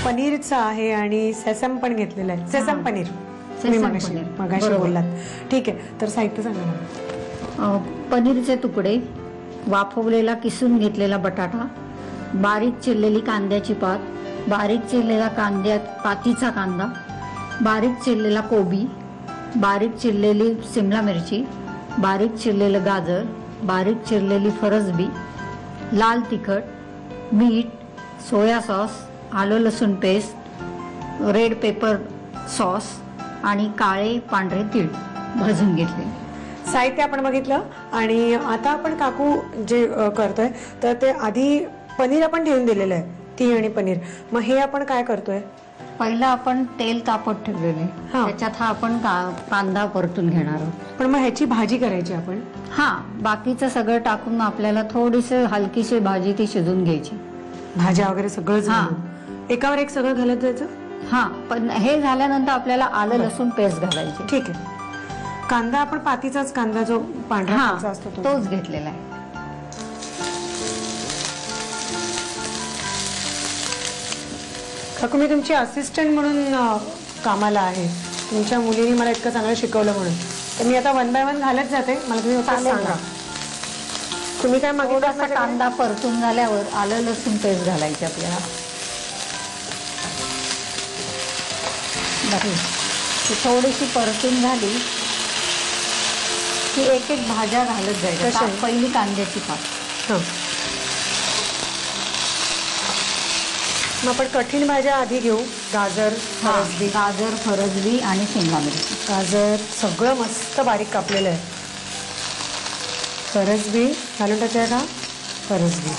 पनीरचा आहे आणि सेसम पण घेतलेलं आहे. सेसम पनीर तुम्ही मगाशी बोललात. ठीक आहे, तर साहित्य सांगा मला. पनीरचे तुकडे, वाफवलेला किसून घेतलेला बटाटा, बारीक चिरलेली कांद्याची पात, बारीक चिरलेला पातीचा कांदा, बारीक चिरलेला कोबी, बारीक चिरलेली शिमला मिरची, बारीक चिरलेलं गाजर, बारीक चिरलेली फरसबी, लाल तिखट, मीठ, सोया सॉस, आलं लसूण पेस्ट, रेड पेपर सॉस आणि काळे पांढरे तीळ भाजून घेतले. साहित्य आपण बघितलं. आणि आता आपण काकू जे करतोय तर ते आधी पनीर आपण ठेवून दिलेलं आहे, ती आणि पनीर. मग हे आपण काय करतोय? पहिला आपण तेल तापत ठेवलेले, त्याच्यात हा आपण कांदा परतून घेणार आहोत. पण मग ह्याची भाजी करायची आपण? हा, बाकीचं सगळं टाकून आपल्याला थोडीशी हलकीशी भाजी ती शिजून घ्यायची. भाज्या वगैरे सगळं एकावर एक सगळं घालत जायचं. हा, पण हे झाल्यानंतर आपल्याला आलं लसूण पेस्ट घालायची. ठीक आहे. कांदा आपण पातीचाच कांदा जो पांढरा असतो तोच घेतलेला आहे. काकू, मी तुमची असिस्टंट म्हणून कामाला आहे. तुमच्या मुलीने मला इतकं चांगलं शिकवलं म्हणून, तर मी आता 1 बाय 1 घालत जाते. मला तुम्ही सांगा तुम्ही काय मागे. कांदा परतून झाल्यावर आलं लसूण पेस्ट घालायची आपल्याला. ती थोडीशी परतून झाली की एक एक भाज्या घालत जायच्या. पहिली कांद्याची पात. मग आपण कठीण भाज्या आधी घेऊ. गाजर, फरसबी आणि शिमला मिरची. गाजर सगळं मस्त बारीक कापलेलं आहे. फरसबी घालून टाकूया का? फरसबी,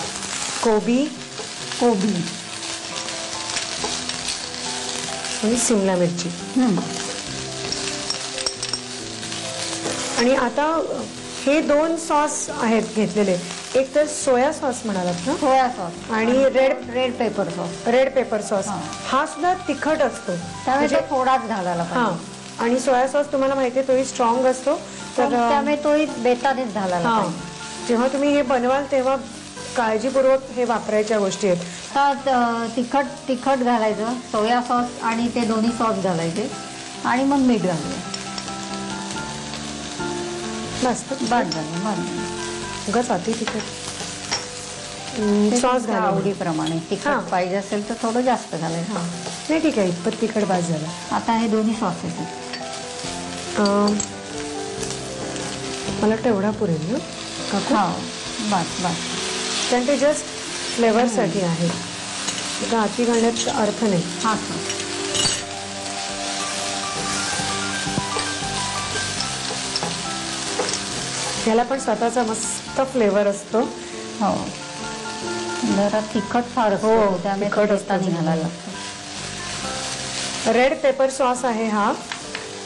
कोबी आणि शिमला मिरची. आणि आता हे 2 सॉस आहेत घेतलेले. एक तर सोया सॉस म्हणालात ना? सोया सॉस आणि रेड पेपर सॉस. हा सुद्धा तिखट असतो, त्यामुळे थोडाच घालायला पाहिजे. आणि सोया सॉस तुम्हाला माहितीये तोही स्ट्रॉंग असतो, तर त्यामुळे तोही बेतानेच घालायला पाहिजे. जेव्हा तुम्ही हे बनवाल तेव्हा काळजीपूर्वक हे वापरायच्या गोष्टी आहेत. तिखट घालायचं, सोया सॉस आणि ते दोन्ही सॉस घालायचे आणि मग मीठ घालायचं. उगाच अति तिखट. सॉस घाला आवडीप्रमाणे. तिखट पाहिजे असेल तर थोडं जास्त घालायचं. नाही, ठीक आहे, इतपत तिखट भाज झाला. आता हे दोन्ही सॉस आहेत. मला वाटतं एवढा पुरेल ना काकू? बस. कारण ते जस्ट फ्लेवरसाठी आहे, अति घालण्यात अर्थ नाही. ह्याला पण स्वतःचा मस्त फ्लेवर असतो. हो, जरा तिखट फार असतो, त्यामुळे घालायला लागतं. रेड पेपर सॉस आहे हा,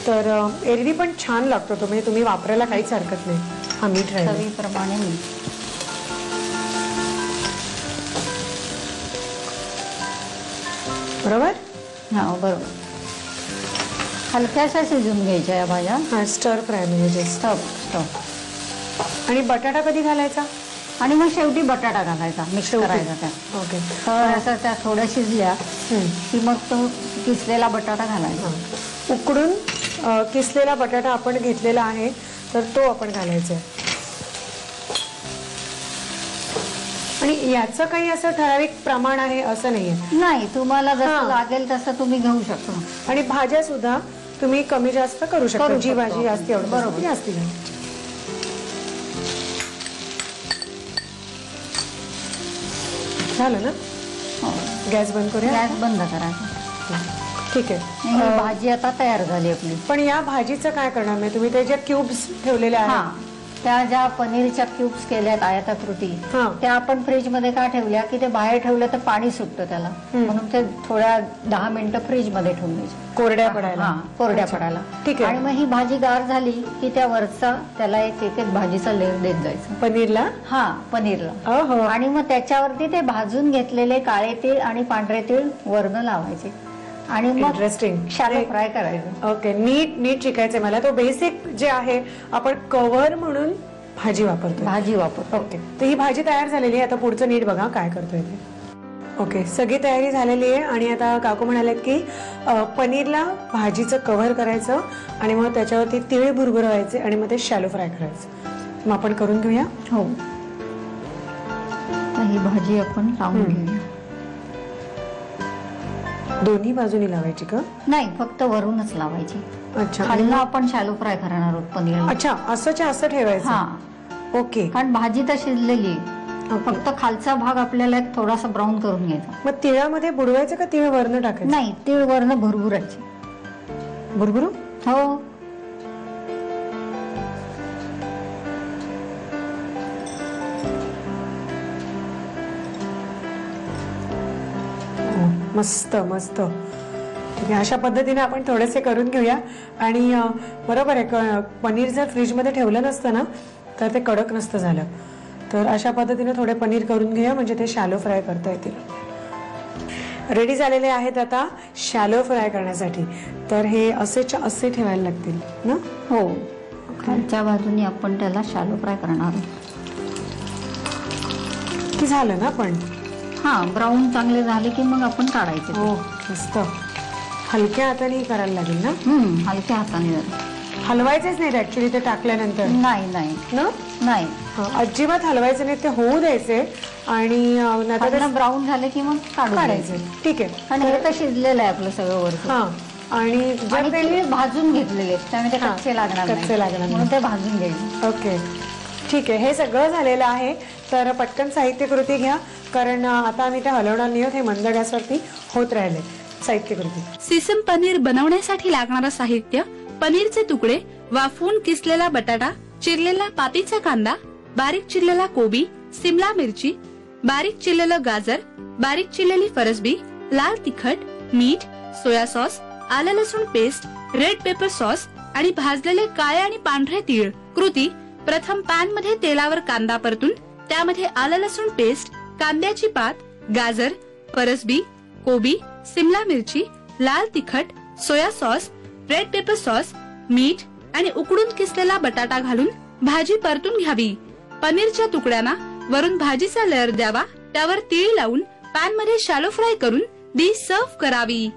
तर एरवी पण छान लागतो तो, म्हणजे तुम्ही वापरायला काहीच हरकत नाही. हा मीठ चवीप्रमाणे मीठ. बरोबर? बरोबर. हलक्याशा शिजून घ्यायच्या या भाज्या. स्टर फ्राय म्हणजे स्टफ. आणि बटाटा कधी घालायचा? आणि मग शेवटी बटाटा घालायचा, मिक्स करायचा त्यात. ओके. असं त्या थोड्या शिजल्या की मग तो किसलेला बटाटा घालायचा. उकडून किसलेला बटाटा आपण घेतलेला आहे, तर तो आपण घालायचा. आणि याचं काही असं ठराविक प्रमाण आहे असं नाहीये. नाही, तुम्हाला जसं लागेल तसं तुम्ही घेऊ शकता. आणि भाज्या सुद्धा तुम्ही कमी जास्त करू शकता. जी भाजी जास्ती आवडते बरोबर जास्ती घाला. झालं ना? गॅस बंद करूया. गॅस बंद करायचा. ठीक आहे. भाजी आता तयार झाली आपली. पण या भाजीचं काय करणार नाही तुम्ही? त्याच्यात क्यूब्स ठेवलेले आहेत. त्या ज्या पनीरच्या क्यूब्स केल्यात आयताकृती, त्या आपण फ्रीज मध्ये का ठेवल्या की ते बाहेर ठेवलं तर पाणी सुटतं त्याला, म्हणून ते थोड्या 10 मिनिटं फ्रीज मध्ये ठेवून द्यायचे कोरड्या पडायला. ठीक आहे. आणि मग ही भाजी गार झाली की त्या वरचा त्याला एक भाजीचा लेअर देत जायचं पनीरला. आणि मग त्याच्यावरती ते भाजून घेतलेले काळे तीळ आणि पांढरे तीळ वरनं लावायचे आणि मग इंटरेस्टिंग शॅलो फ्राय करायचं. ओके. नीट शिकायचंय मला. तो बेसिक जे आहे आपण कव्हर म्हणून भाजी वापरतो. भाजी वापरतो. ओके, तर ही भाजी तयार झालेली आहे. आता पुढचं नीट बघा काय करतोय ते. ओके, सगळी तयारी झालेली आहे आणि आता काकू म्हणालेत की पनीरला भाजीचं कव्हर करायचं आणि मग त्याच्यावरती तिळ भुरभुरवायचे आणि मग ते शॅलो फ्राय करायचं. मग आपण करून घेऊया. हो, ही भाजी आपण लावून घेऊया. दोन्ही बाजूनी लावायची का? नाही, फक्त वरूनच लावायची. अच्छा, खालनं आपण शॅलो फ्राय करणार आहोत पनीर. अच्छा, असंच्या असं ठेवायचं. हा, ओके. कारण भाजी तर शिजलेली आहे. फक्त खालचा भाग आपल्याला एक थोडासा ब्राऊन करून घ्यायचा. मग तिळामध्ये बुडवायचं का तिळ वरनं टाकायचं? नाही, तीळ वरनं भुरभुरायचे. भुरभुरू? हो. मस्त मस्त. ठीक आहे, अशा पद्धतीने आपण थोडेसे करून घेऊया. आणि बरोबर आहे, पनीर जर फ्रीजमध्ये ठेवलं नसतं ना तर ते कडक नसतं झालं. तर अशा पद्धतीने थोडे पनीर करून घेऊया म्हणजे ते शॅलो फ्राय करता येतील. रेडी झालेले आहेत आता शॅलो फ्राय करण्यासाठी. तर हे असेच्या असे ठेवायला लागतील ना? हो, खालच्या बाजूने आपण त्याला शॅलो फ्राय करणार आहोत. की झालं ना पण? हा, ब्राऊन चांगले झाले की मग आपण काढायचे. हो, मस्त. हलक्या हाताने करायला लागेल ना? हलक्या हाताने. हलवायचेच नाही ऍक्च्युली ते टाकल्यानंतर. नाही नाही ना? नाही, अजिबात हलवायचे नाही, ते होऊ द्यायचे आणि नंतर ब्राऊन झाले की मग काढायचे. ठीक आहे, आणि हे तर शिजलेलं आहे आपलं सगळं वरचं. हा, आणि जर ते भाजून घेतलेले त्यामुळे ते कच्चे लागणार नाही. कच्चे लागणार म्हणून ते भाजून घ्यायचे. ओके, ठीक आहे. हे सगळं झालेलं आहे. तर पटकन साहित्य कृती घ्या, कारण आता आम्ही ते हलवणार नाही आहोत. हे मंद गॅसवरती होत राहिले. साहित्य कृती. सिसम पनीर बनवण्यासाठी लागणारं साहित्य: पनीरचे तुकडे, वाफवून किसलेला बटाटा, चिरलेला पातीचा कांदा, बारीक चिरलेला कोबी, सिमला मिरची, बारीक चिरलेलं गाजर, बारीक चिरलेली फरसबी, लाल तिखट, मीठ, सोया सॉस, आलं लसूण पेस्ट, रेड पेपर सॉस आणि भाजलेले काळे आणि पांढरे तीळ. कृती: प्रथम पॅन मध्ये तेलावर कांदा परतून त्यामध्ये आलं लसूण पेस्ट, कांद्याची पात, गाजर, फरसबी, कोबी, सिमला मिरची, लाल तिखट, soya sauce, red pepper sauce, मीठ आणि उकडून किसलेला बटाटा घालून भाजी परतून घ्यावी. पनीरच्या तुकड्यांना वरून भाजीचा लेअर द्यावा. त्यावर तीळ लावून पॅन मध्ये शॅलो फ्राय करून डिश सर्व्ह करावी.